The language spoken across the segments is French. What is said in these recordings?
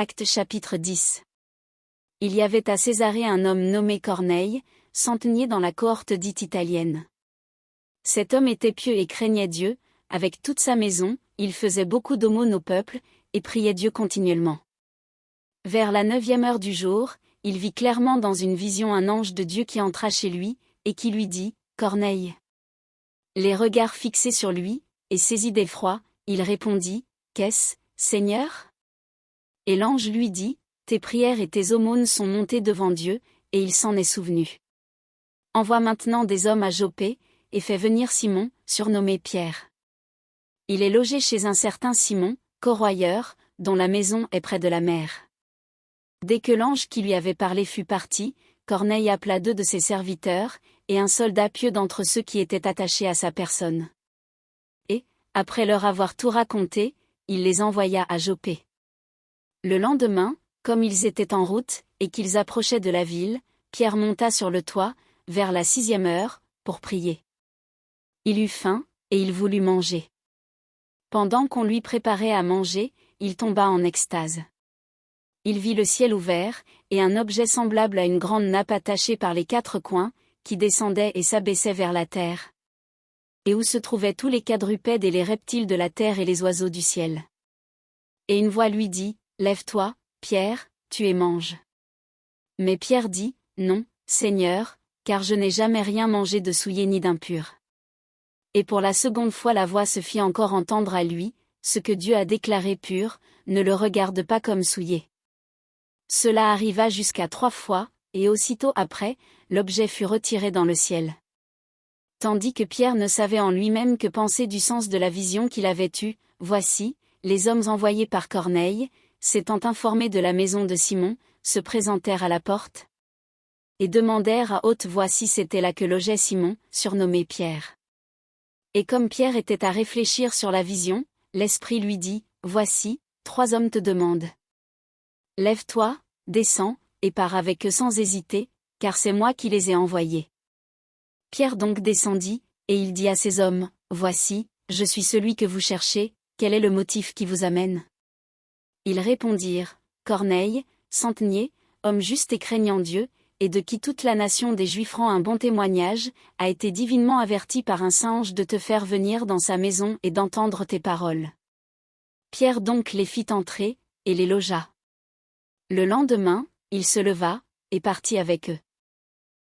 Actes chapitre 10. Il y avait à Césarée un homme nommé Corneille, centenier dans la cohorte dite italienne. Cet homme était pieux et craignait Dieu, avec toute sa maison, il faisait beaucoup d'aumônes au peuple, et priait Dieu continuellement. Vers la 9e heure du jour, il vit clairement dans une vision un ange de Dieu qui entra chez lui, et qui lui dit, « Corneille !» Les regards fixés sur lui, et saisi d'effroi, il répondit, « Qu'est-ce, Seigneur ?» Et l'ange lui dit, « Tes prières et tes aumônes sont montées devant Dieu, et il s'en est souvenu. Envoie maintenant des hommes à Joppé, et fais venir Simon, surnommé Pierre. Il est logé chez un certain Simon, corroyeur, dont la maison est près de la mer. » Dès que l'ange qui lui avait parlé fut parti, Corneille appela 2 de ses serviteurs, et un soldat pieux d'entre ceux qui étaient attachés à sa personne. Et, après leur avoir tout raconté, il les envoya à Joppé. Le lendemain, comme ils étaient en route, et qu'ils approchaient de la ville, Pierre monta sur le toit, vers la 6e heure, pour prier. Il eut faim, et il voulut manger. Pendant qu'on lui préparait à manger, il tomba en extase. Il vit le ciel ouvert, et un objet semblable à une grande nappe attachée par les 4 coins, qui descendait et s'abaissait vers la terre. Et où se trouvaient tous les quadrupèdes et les reptiles de la terre et les oiseaux du ciel. Et une voix lui dit, « Lève-toi, Pierre, tue et mange. » Mais Pierre dit, « Non, Seigneur, car je n'ai jamais rien mangé de souillé ni d'impur. » Et pour la seconde fois la voix se fit encore entendre à lui, « Ce que Dieu a déclaré pur, ne le regarde pas comme souillé. » Cela arriva jusqu'à 3 fois, et aussitôt après, l'objet fut retiré dans le ciel. Tandis que Pierre ne savait en lui-même que penser du sens de la vision qu'il avait eue, voici, les hommes envoyés par Corneille, s'étant informés de la maison de Simon, se présentèrent à la porte, et demandèrent à haute voix si c'était là que logeait Simon, surnommé Pierre. Et comme Pierre était à réfléchir sur la vision, l'Esprit lui dit, « Voici, 3 hommes te demandent. Lève-toi, descends, et pars avec eux sans hésiter, car c'est moi qui les ai envoyés. » Pierre donc descendit, et il dit à ces hommes, « Voici, je suis celui que vous cherchez, quel est le motif qui vous amène ?» Ils répondirent, « Corneille, centenier, homme juste et craignant Dieu, et de qui toute la nation des Juifs rend un bon témoignage, a été divinement averti par un saint ange de te faire venir dans sa maison et d'entendre tes paroles. » Pierre donc les fit entrer, et les logea. Le lendemain, il se leva, et partit avec eux.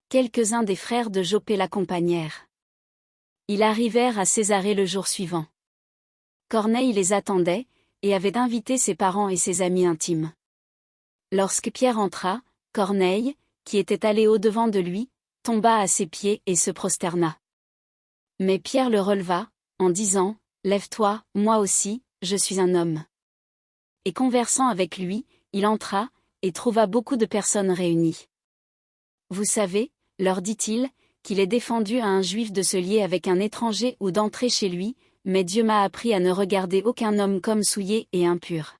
Quelques-uns des frères de Joppé l'accompagnèrent. Ils arrivèrent à Césarée le jour suivant. Corneille les attendait, et avait invité ses parents et ses amis intimes. Lorsque Pierre entra, Corneille, qui était allé au-devant de lui, tomba à ses pieds et se prosterna. Mais Pierre le releva, en disant, « Lève-toi, moi aussi, je suis un homme. » Et conversant avec lui, il entra, et trouva beaucoup de personnes réunies. « Vous savez, leur dit-il, qu'il est défendu à un juif de se lier avec un étranger ou d'entrer chez lui, mais Dieu m'a appris à ne regarder aucun homme comme souillé et impur.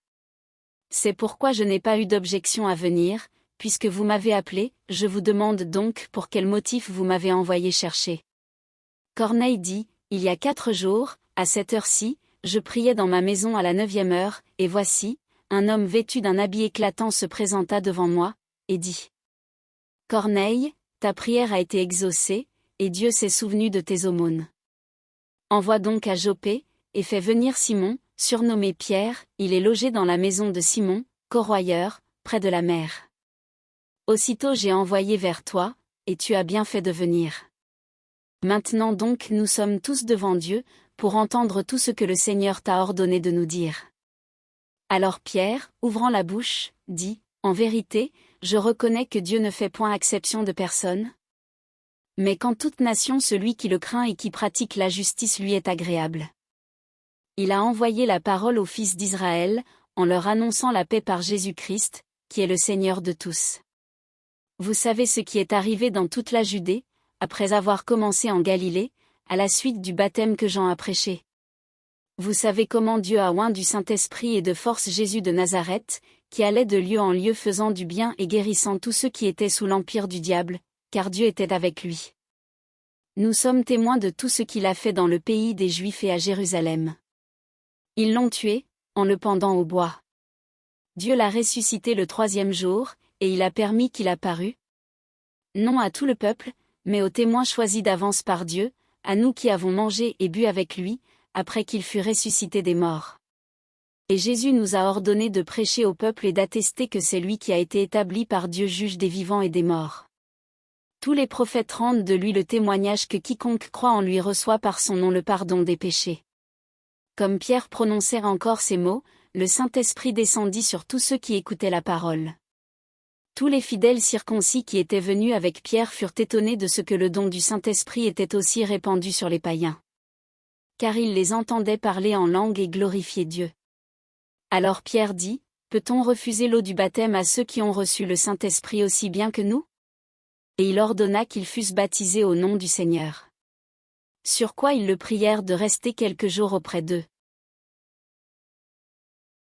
C'est pourquoi je n'ai pas eu d'objection à venir, puisque vous m'avez appelé, je vous demande donc pour quel motif vous m'avez envoyé chercher. » Corneille dit, « Il y a 4 jours, à cette heure-ci, je priais dans ma maison à la 9e heure, et voici, un homme vêtu d'un habit éclatant se présenta devant moi, et dit, « Corneille, ta prière a été exaucée, et Dieu s'est souvenu de tes aumônes. Envoie donc à Joppé, et fais venir Simon, surnommé Pierre, il est logé dans la maison de Simon, corroyeur, près de la mer. Aussitôt j'ai envoyé vers toi, et tu as bien fait de venir. Maintenant donc nous sommes tous devant Dieu, pour entendre tout ce que le Seigneur t'a ordonné de nous dire. » Alors Pierre, ouvrant la bouche, dit, « En vérité, je reconnais que Dieu ne fait point acception de personne. Mais qu'en toute nation celui qui le craint et qui pratique la justice lui est agréable. Il a envoyé la parole aux fils d'Israël, en leur annonçant la paix par Jésus-Christ, qui est le Seigneur de tous. Vous savez ce qui est arrivé dans toute la Judée, après avoir commencé en Galilée, à la suite du baptême que Jean a prêché. Vous savez comment Dieu a oint du Saint-Esprit et de force Jésus de Nazareth, qui allait de lieu en lieu faisant du bien et guérissant tous ceux qui étaient sous l'empire du diable, car Dieu était avec lui. Nous sommes témoins de tout ce qu'il a fait dans le pays des Juifs et à Jérusalem. Ils l'ont tué, en le pendant au bois. Dieu l'a ressuscité le troisième jour, et il a permis qu'il apparût, non à tout le peuple, mais aux témoins choisis d'avance par Dieu, à nous qui avons mangé et bu avec lui, après qu'il fut ressuscité des morts. Et Jésus nous a ordonné de prêcher au peuple et d'attester que c'est lui qui a été établi par Dieu juge des vivants et des morts. Tous les prophètes rendent de lui le témoignage que quiconque croit en lui reçoit par son nom le pardon des péchés. Comme Pierre prononçait encore ces mots, le Saint-Esprit descendit sur tous ceux qui écoutaient la parole. Tous les fidèles circoncis qui étaient venus avec Pierre furent étonnés de ce que le don du Saint-Esprit était aussi répandu sur les païens. Car ils les entendaient parler en langue et glorifier Dieu. Alors Pierre dit, « Peut-on refuser l'eau du baptême à ceux qui ont reçu le Saint-Esprit aussi bien que nous ?» Et il ordonna qu'ils fussent baptisés au nom du Seigneur. Sur quoi ils le prièrent de rester quelques jours auprès d'eux.